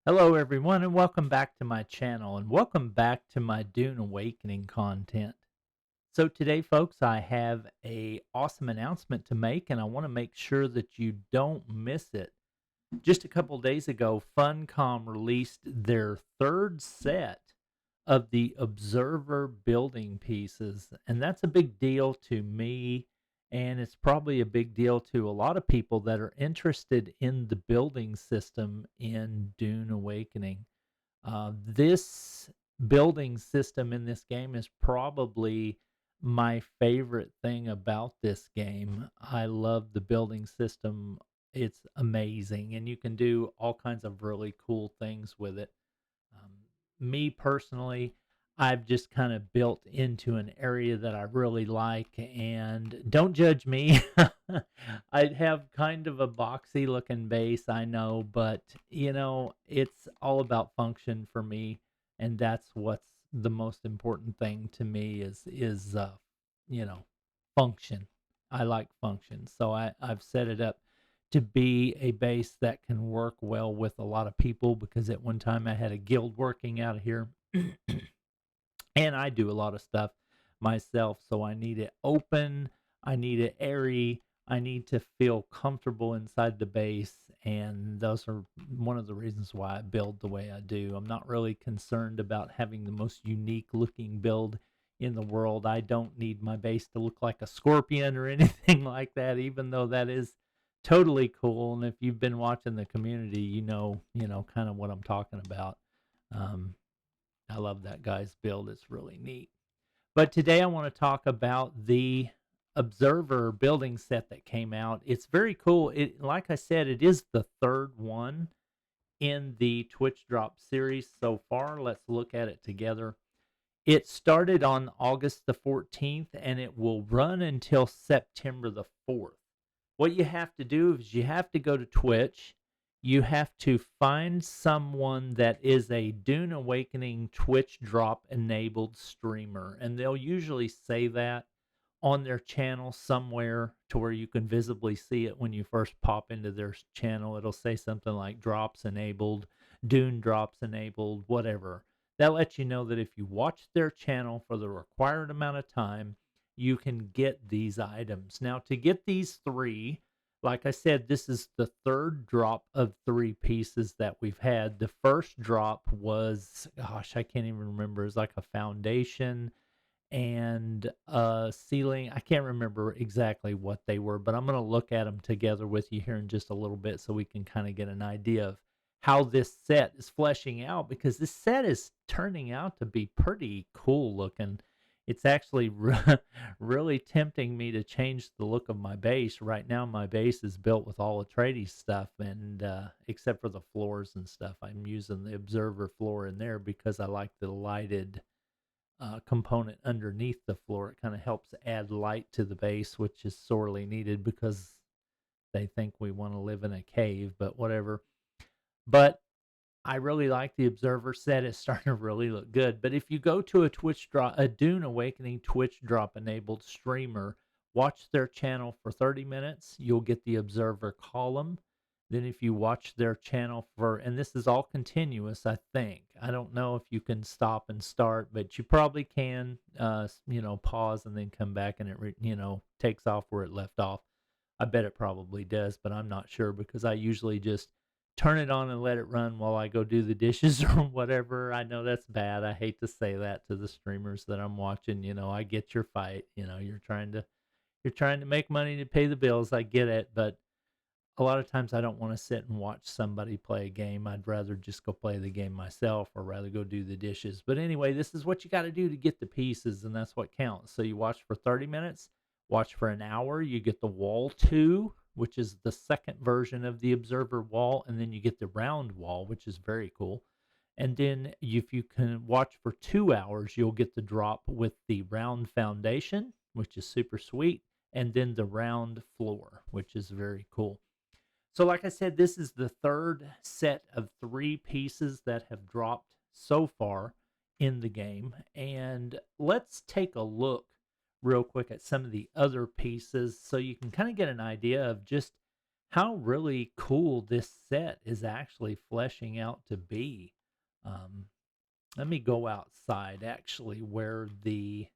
Hello everyone and welcome back to my channel and welcome back to my Dune Awakening content. So today folks, I have a awesome announcement to make and I want to make sure that you don't miss it. Just a couple days ago, Funcom released their third set of the Observer building pieces, and that's a big deal to me, and it's probably a big deal to a lot of people that are interested in the building system in Dune Awakening. This building system in this game is probably my favorite thing about this game. I love the building system. It's amazing, and you can do all kinds of really cool things with it. Um, Me personally, I've just kind of built into an area that I really like, and don't judge me. I have kind of a boxy looking base, I know, but it's all about function for me, and that's what's the most important thing to me is you know, function. I like function, so I've set it up to be a base that can work well with a lot of people because at one time I had a guild working out of here and I do a lot of stuff myself. So I need it open, I need it airy, I need to feel comfortable inside the base. And those are one of the reasons why I build the way I do. I'm not really concerned about having the most unique looking build in the world. I don't need my base to look like a scorpion or anything like that, even though that is totally cool. And if you've been watching the community, you know, kind of what I'm talking about. Um, I love that guy's build. It's really neat. But today I want to talk about the Observer building set that came out. It's very cool. Like I said, it is the third one in the Twitch Drop series so far. Let's look at it together. It started on August the 14th and it will run until September the 4th. What you have to do is you have to go to Twitch. You have to find someone that is a Dune Awakening Twitch drop enabled streamer. And they'll usually say that on their channel somewhere to where you can visibly see it when you first pop into their channel. It'll say something like drops enabled, Dune drops enabled, whatever. That lets you know that if you watch their channel for the required amount of time, you can get these items. Now, to get these three, like I said, this is the third drop of three pieces that we've had. The first drop was, gosh, I can't even remember. It's like a foundation and ceiling. I can't remember exactly what they were, but I'm going to look at them together with you here in just a little bit so we can kind of get an idea of how this set is fleshing out because this set is turning out to be pretty cool looking. It's actually really tempting me to change the look of my base. Right now, my base is built with all Atreides stuff, and except for the floors and stuff, I'm using the Observer floor in there because I like the lighted component underneath the floor. It kind of helps add light to the base, which is sorely needed because they think we want to live in a cave, but whatever. But I really like the Observer set. It's starting to really look good. But if you go to a Twitch drop, a Dune Awakening Twitch drop enabled streamer, watch their channel for 30 minutes, you'll get the Observer column. Then if you watch their channel for, and this is all continuous, I think. I don't know if you can stop and start, but you probably can, pause and then come back and it takes off where it left off. I bet it probably does, but I'm not sure because I usually just turn it on and let it run while I go do the dishes or whatever. I know that's bad. I hate to say that to the streamers that I'm watching. I get your fight. You're trying to make money to pay the bills. I get it, but a lot of times I don't want to sit and watch somebody play a game. I'd rather just go play the game myself or rather go do the dishes. But anyway, this is what you got to do to get the pieces, and that's what counts. So you watch for 30 minutes, watch for an hour, you get the wall 2, which is the second version of the Observer wall, and then you get the round wall, which is very cool. And then if you can watch for 2 hours, you'll get the drop with the round foundation, which is super sweet, and then the round floor, which is very cool. So, like I said, this is the third set of three pieces that have dropped so far in the game. And let's take a look real quick at some of the other pieces so you can kind of get an idea of just how really cool this set is actually fleshing out to be. Um, Let me go outside actually where the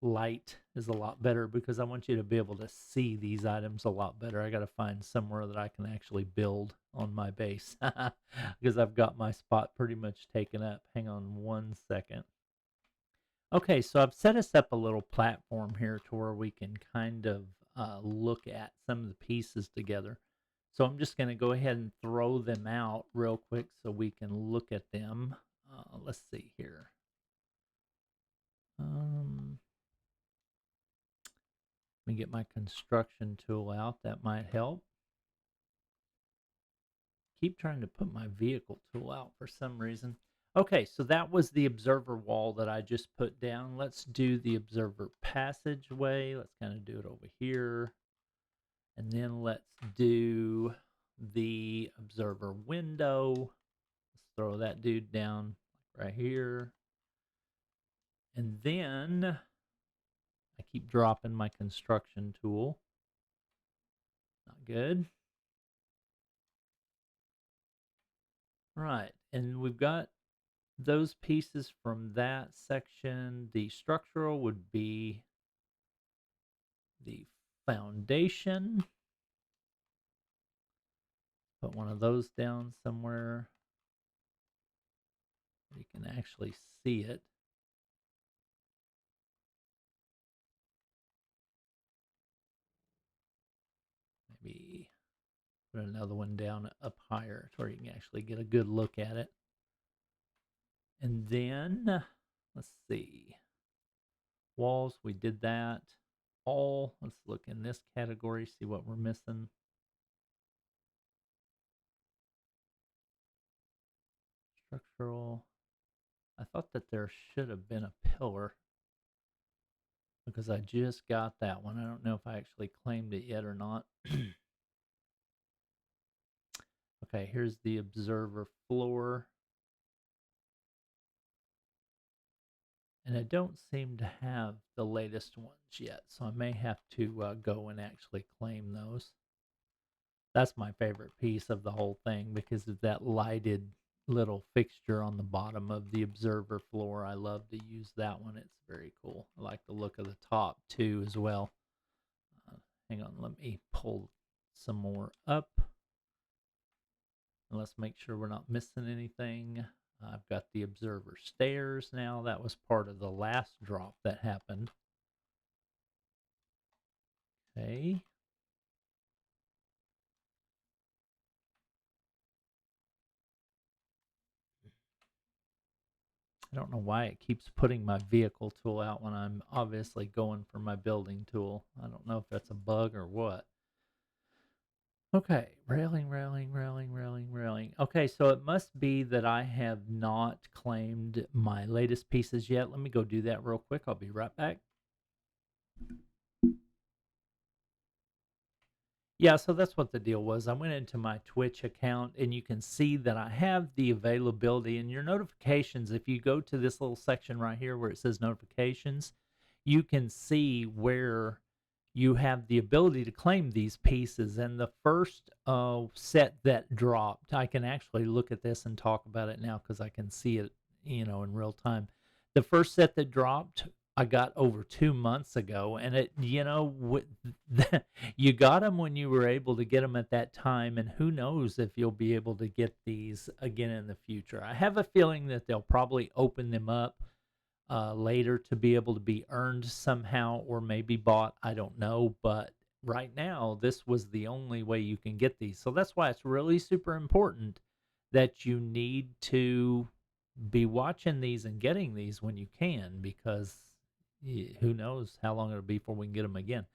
light is a lot better because I want you to be able to see these items a lot better. I got to find somewhere that I can actually build on my base because I've got my spot pretty much taken up. Hang on one second. Okay, so I've set us up a little platform here to where we can kind of look at some of the pieces together. So I'm just going to go ahead and throw them out real quick so we can look at them. Let's see here. Um, Let me get my construction tool out. That might help. Keep trying to put my vehicle tool out for some reason. Okay, so that was the observer wall that I just put down. Let's do the observer passageway. Let's kind of do it over here. And then let's do the observer window. Let's throw that dude down right here. And then I keep dropping my construction tool. Not good. Right, and we've got those pieces from that section. The structural would be the foundation. Put one of those down somewhere. You can actually see it. Maybe put another one down up higher to where you can actually get a good look at it. And then, let's see. Walls, we did that. All, let's look in this category, see what we're missing. Structural. I thought that there should have been a pillar because I just got that one. I don't know if I actually claimed it yet or not. Okay, here's the observer floor. And I don't seem to have the latest ones yet, so I may have to go and actually claim those. That's my favorite piece of the whole thing because of that lighted little fixture on the bottom of the observer floor. I love to use that one. It's very cool. I like the look of the top too as well. Hang on, let me pull some more up. And let's make sure we're not missing anything. I've got the observer stairs now. That was part of the last drop that happened. Okay. I don't know why it keeps putting my vehicle tool out when I'm obviously going for my building tool. I don't know if that's a bug or what. Okay, railing, railing, railing, railing, railing. Okay, so it must be that I have not claimed my latest pieces yet. Let me go do that real quick. I'll be right back. Yeah, so that's what the deal was. I went into my Twitch account and you can see that I have the availability and your notifications. If you go to this little section right here where it says notifications, you can see where you have the ability to claim these pieces. And the first set that dropped, I can actually look at this and talk about it now because I can see it, in real time. The first set that dropped, I got over 2 months ago, and you got them when you were able to get them at that time, and who knows if you'll be able to get these again in the future. I have a feeling that they'll probably open them up later to be able to be earned somehow or maybe bought. I don't know. But right now, this was the only way you can get these. So that's why it's really super important that you need to be watching these and getting these when you can because who knows how long it'll be before we can get them again.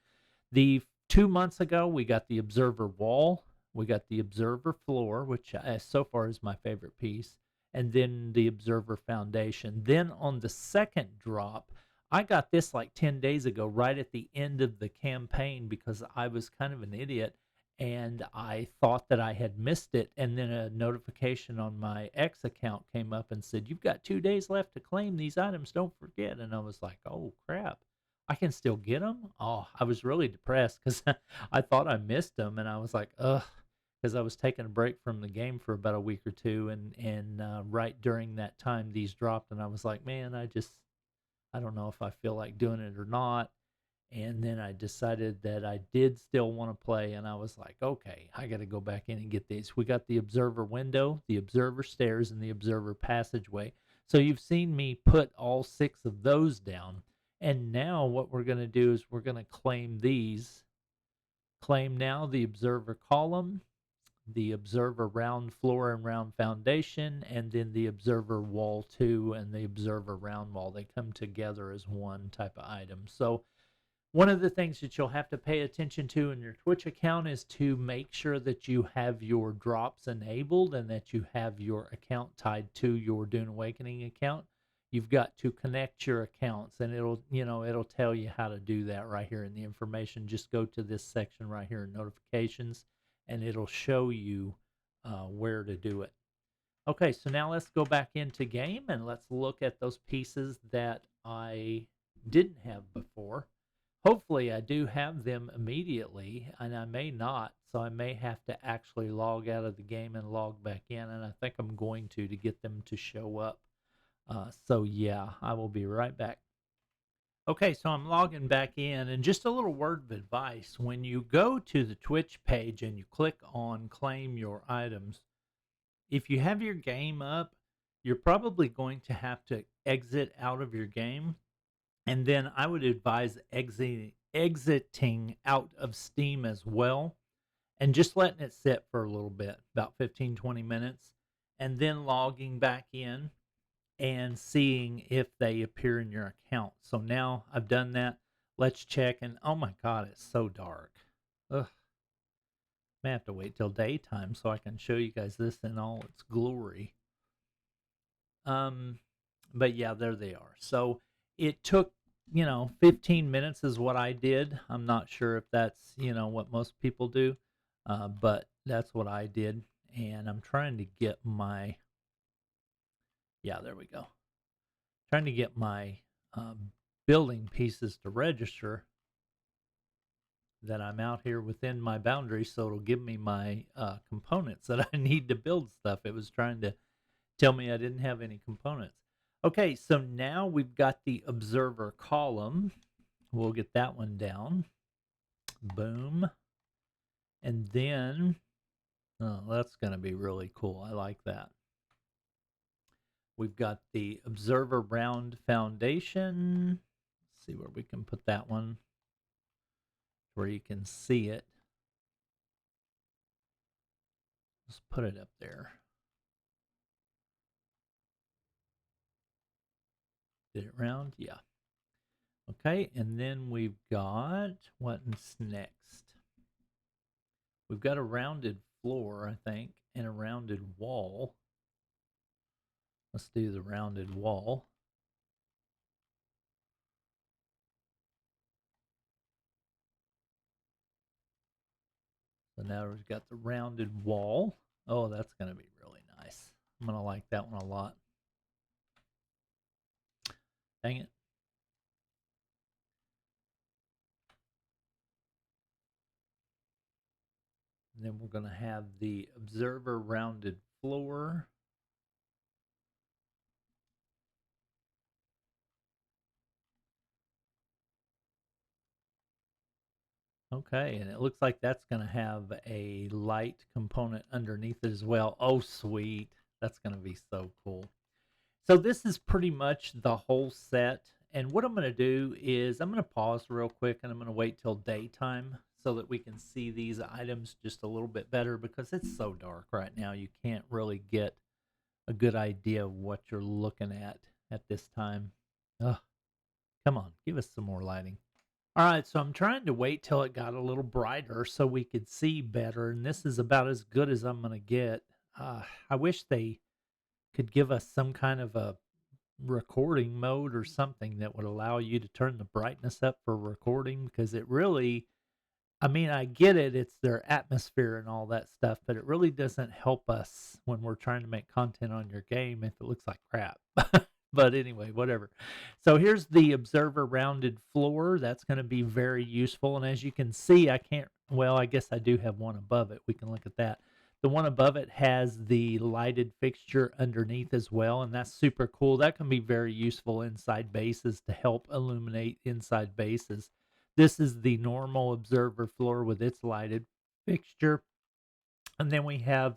The 2 months ago, we got the observer wall. We got the observer floor, which so far is my favorite piece, and then the observer foundation. Then on the second drop, I got this like 10 days ago, right at the end of the campaign, because I was kind of an idiot and I thought that I had missed it. And then a notification on my X account came up and said, "You've got 2 days left to claim these items. Don't forget." And I was like, oh, crap. I can still get them. Oh, I was really depressed because I thought I missed them, and I was like, ugh, because I was taking a break from the game for about a week or two, and right during that time these dropped, and I was like, man, I don't know if I feel like doing it or not. And then I decided that I did still want to play, and I was like, okay, I got to go back in and get these. We got the observer window, the observer stairs, and the observer passageway. So you've seen me put all 6 of those down. And now what we're going to do is we're going to claim these. Claim now the observer column, the observer round floor and round foundation, and then the observer wall 2 and the observer round wall. They come together as one type of item. So one of the things that you'll have to pay attention to in your Twitch account is to make sure that you have your drops enabled and that you have your account tied to your Dune Awakening account. You've got to connect your accounts, and it'll tell you how to do that right here in the information. Just go to this section right here in notifications, and it'll show you where to do it. Okay, so now let's go back into game and let's look at those pieces that I didn't have before. Hopefully I do have them immediately, and I may not, so I may have to actually log out of the game and log back in, and I think I'm going to get them to show up. So yeah, I will be right back. Okay, so I'm logging back in, and just a little word of advice. When you go to the Twitch page and you click on claim your items, if you have your game up, you're probably going to have to exit out of your game, and then I would advise exiting out of Steam as well, and just letting it sit for a little bit, about 15-20 minutes, and then logging back in and seeing if they appear in your account. So now I've done that. Let's check, and oh my god, it's so dark. Ugh. May have to wait till daytime so I can show you guys this in all its glory. But yeah, there they are. So it took 15 minutes is what I did. I'm not sure if that's what most people do, but that's what I did. And I'm trying to get my, yeah, there we go. Trying to get my building pieces to register that I'm out here within my boundaries, so it'll give me my components that I need to build stuff. It was trying to tell me I didn't have any components. Okay, so now we've got the observer column. We'll get that one down. Boom. And then, oh, that's going to be really cool. I like that. We've got the observer round foundation. Let's see where we can put that one, where you can see it. Let's put it up there. Did it round? Yeah. Okay, and then we've got, what's next? We've got a rounded floor, I think, and a rounded wall. Let's do the rounded wall. So now we've got the rounded wall. Oh, that's going to be really nice. I'm going to like that one a lot. Dang it. And then we're going to have the observer rounded floor. Okay, and it looks like that's going to have a light component underneath it as well. Oh, sweet. That's going to be so cool. So this is pretty much the whole set. And what I'm going to do is I'm going to pause real quick, and I'm going to wait till daytime so that we can see these items just a little bit better, because it's so dark right now. You can't really get a good idea of what you're looking at this time. Ugh, come on, give us some more lighting. All right, so I'm trying to wait till it got a little brighter so we could see better, and this is about as good as I'm going to get. I wish they could give us some kind of a recording mode or something that would allow you to turn the brightness up for recording, because it really, I mean, I get it, it's their atmosphere and all that stuff, but it really doesn't help us when we're trying to make content on your game if it looks like crap. But anyway, whatever. So here's the observer rounded floor. That's going to be very useful. And as you can see, I can't, well, I guess I do have one above it. We can look at that. The one above it has the lighted fixture underneath as well, and that's super cool. That can be very useful inside bases to help illuminate inside bases. This is the normal observer floor with its lighted fixture. And then we have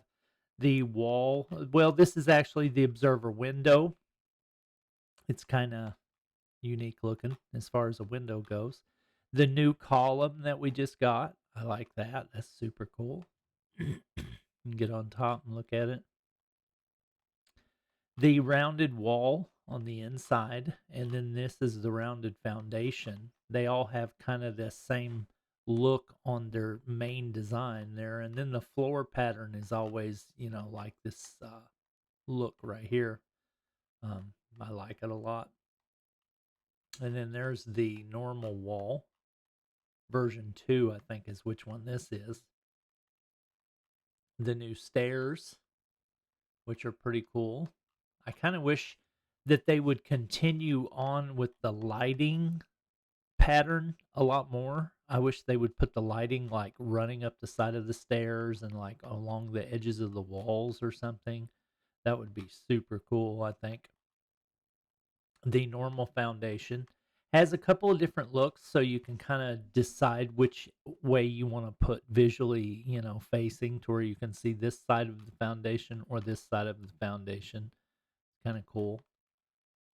the wall. Well, this is actually the observer window. It's kind of unique looking as far as a window goes. The new column that we just got, I like that. That's super cool. You can get on top and look at it. The rounded wall on the inside, and then this is the rounded foundation. They all have kind of the same look on their main design there. And then the floor pattern is always, like this look right here. I like it a lot. And then there's the normal wall. Version 2, I think, is which one this is. The new stairs, which are pretty cool. I kind of wish that they would continue on with the lighting pattern a lot more. I wish they would put the lighting like running up the side of the stairs and like along the edges of the walls or something. That would be super cool, I think. The normal foundation has a couple of different looks, so you can kind of decide which way you want to put visually, facing to where you can see this side of the foundation or this side of the foundation. Kind of cool.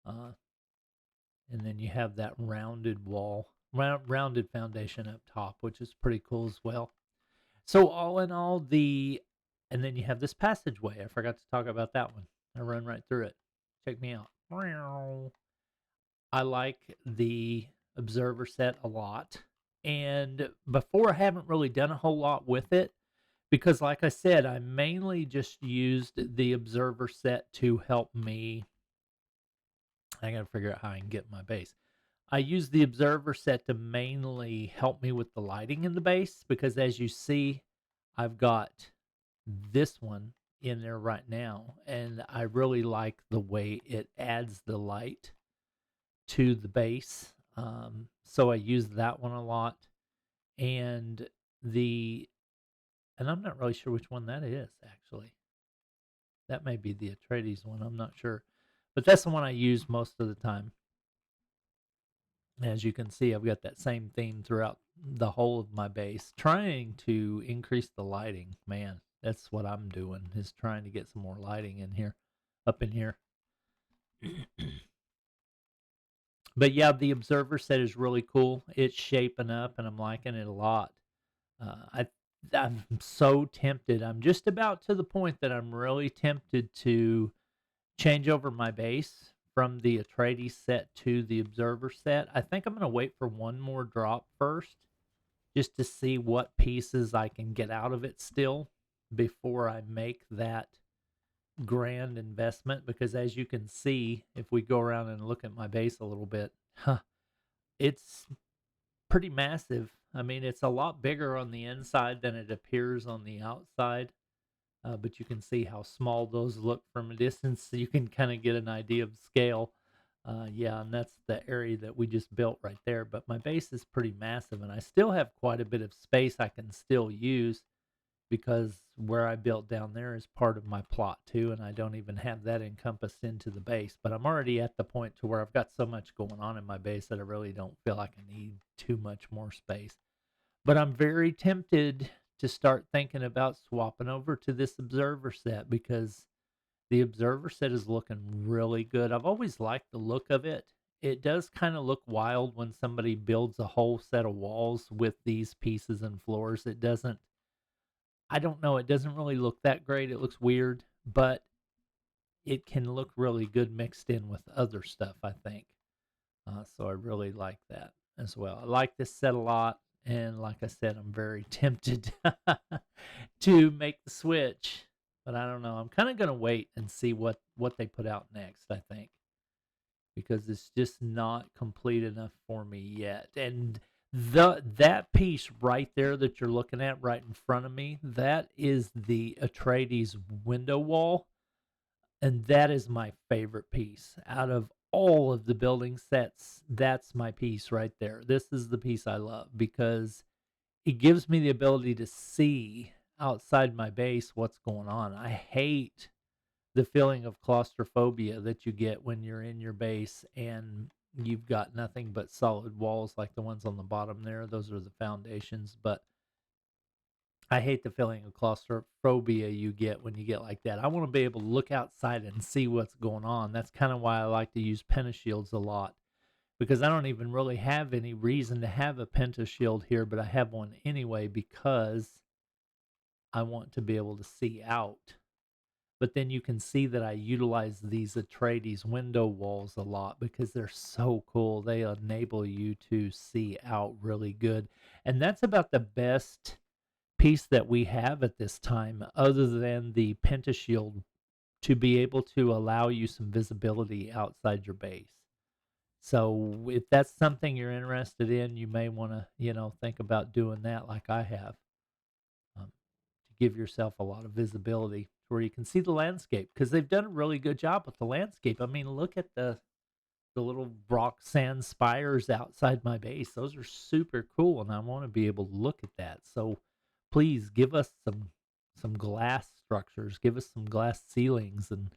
And then you have that rounded wall, rounded foundation up top, which is pretty cool as well. So all in all, and then you have this passageway. I forgot to talk about that one. I run right through it. Check me out. I like the observer set a lot. And before, I haven't really done a whole lot with it because, like I said, I mainly just used the observer set to help me. I got to figure out how I can get my base. I use the observer set to mainly help me with the lighting in the base because, as you see, I've got this one in there right now, and I really like the way it adds the light to the base. So I use that one a lot. And I'm not really sure which one that is, actually. That may be the Atreides one. I'm not sure. But that's the one I use most of the time. As you can see, I've got that same theme throughout the whole of my base, trying to increase the lighting. Man, that's what I'm doing, is trying to get some more lighting in here, up in here. But yeah, the observer set is really cool. It's shaping up, and I'm liking it a lot. I'm so tempted. I'm just about to the point that I'm really tempted to change over my base from the Atreides set to the observer set. I think I'm going to wait for one more drop first, just to see what pieces I can get out of it still before I make that grand investment. Because as you can see, if we go around and look at my base a little bit, it's pretty massive. I mean, it's a lot bigger on the inside than it appears on the outside. But you can see how small those look from a distance. So you can kind of get an idea of scale. Yeah, and that's the area that we just built right there. But my base is pretty massive, and I still have quite a bit of space I can still use because where I built down there is part of my plot too, and I don't even have that encompassed into the base. But I'm already at the point to where I've got so much going on in my base that I really don't feel like I need too much more space. But I'm very tempted to start thinking about swapping over to this observer set because the observer set is looking really good. I've always liked the look of it. It does kind of look wild when somebody builds a whole set of walls with these pieces and floors. It doesn't, I don't know, it doesn't really look that great. It looks weird, but it can look really good mixed in with other stuff, I think. So I really like that as well. I like this set a lot. And like I said, I'm very tempted to make the switch. But I don't know. I'm kind of going to wait and see what they put out next, I think. Because it's just not complete enough for me yet. And that piece right there that you're looking at right in front of me, that is the Atreides window wall. And that is my favorite piece. Out of all of the building sets, that's my piece right there. This is the piece I love because it gives me the ability to see outside my base what's going on. I hate the feeling of claustrophobia that you get when you're in your base and you've got nothing but solid walls like the ones on the bottom there. Those are the foundations. But I hate the feeling of claustrophobia you get when you get like that. I want to be able to look outside and see what's going on. That's kind of why I like to use pentashields a lot because I don't even really have any reason to have a pentashield here, but I have one anyway because I want to be able to see out. But then you can see that I utilize these Atreides window walls a lot because they're so cool. They enable you to see out really good. And that's about the best piece that we have at this time, other than the pentashield, to be able to allow you some visibility outside your base. So if that's something you're interested in, you may want to, think about doing that like I have, to give yourself a lot of visibility where you can see the landscape because they've done a really good job with the landscape. I mean, look at the little rock sand spires outside my base. Those are super cool, and I want to be able to look at that. So please give us some glass structures, give us some glass ceilings and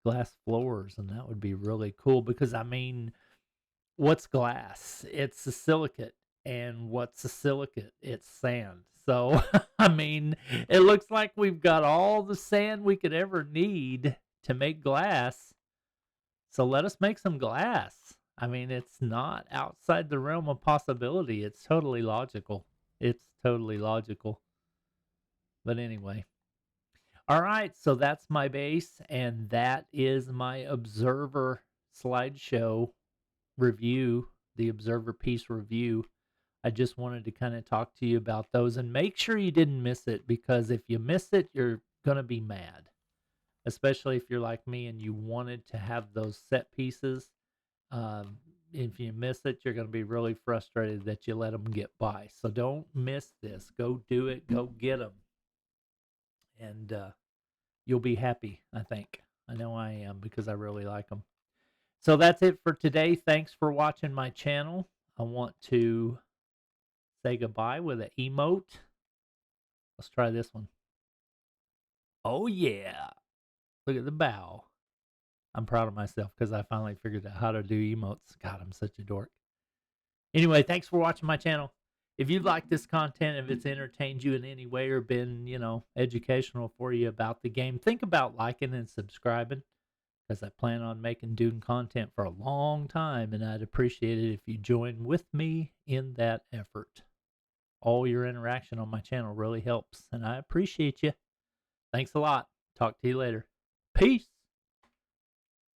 glass floors, and that would be really cool because I mean, what's glass? It's a silicate. And what's a silicate? It's sand. So, I mean, it looks like we've got all the sand we could ever need to make glass. So let us make some glass. I mean, it's not outside the realm of possibility. It's totally logical. It's totally logical. But anyway. All right, so that's my base, and that is my Observer slideshow review, the Observer piece review. I just wanted to kind of talk to you about those and make sure you didn't miss it because if you miss it, you're going to be mad, especially if you're like me and you wanted to have those set pieces. If you miss it, you're going to be really frustrated that you let them get by. So don't miss this. Go do it. Go get them. And you'll be happy, I think. I know I am because I really like them. So that's it for today. Thanks for watching my channel. I want to say goodbye with an emote. Let's try this one. Oh, yeah. Look at the bow. I'm proud of myself because I finally figured out how to do emotes. God, I'm such a dork. Anyway, thanks for watching my channel. If you like this content, if it's entertained you in any way or been, educational for you about the game, think about liking and subscribing because I plan on making Dune content for a long time, and I'd appreciate it if you join with me in that effort. All your interaction on my channel really helps, and I appreciate you. Thanks a lot. Talk to you later. Peace.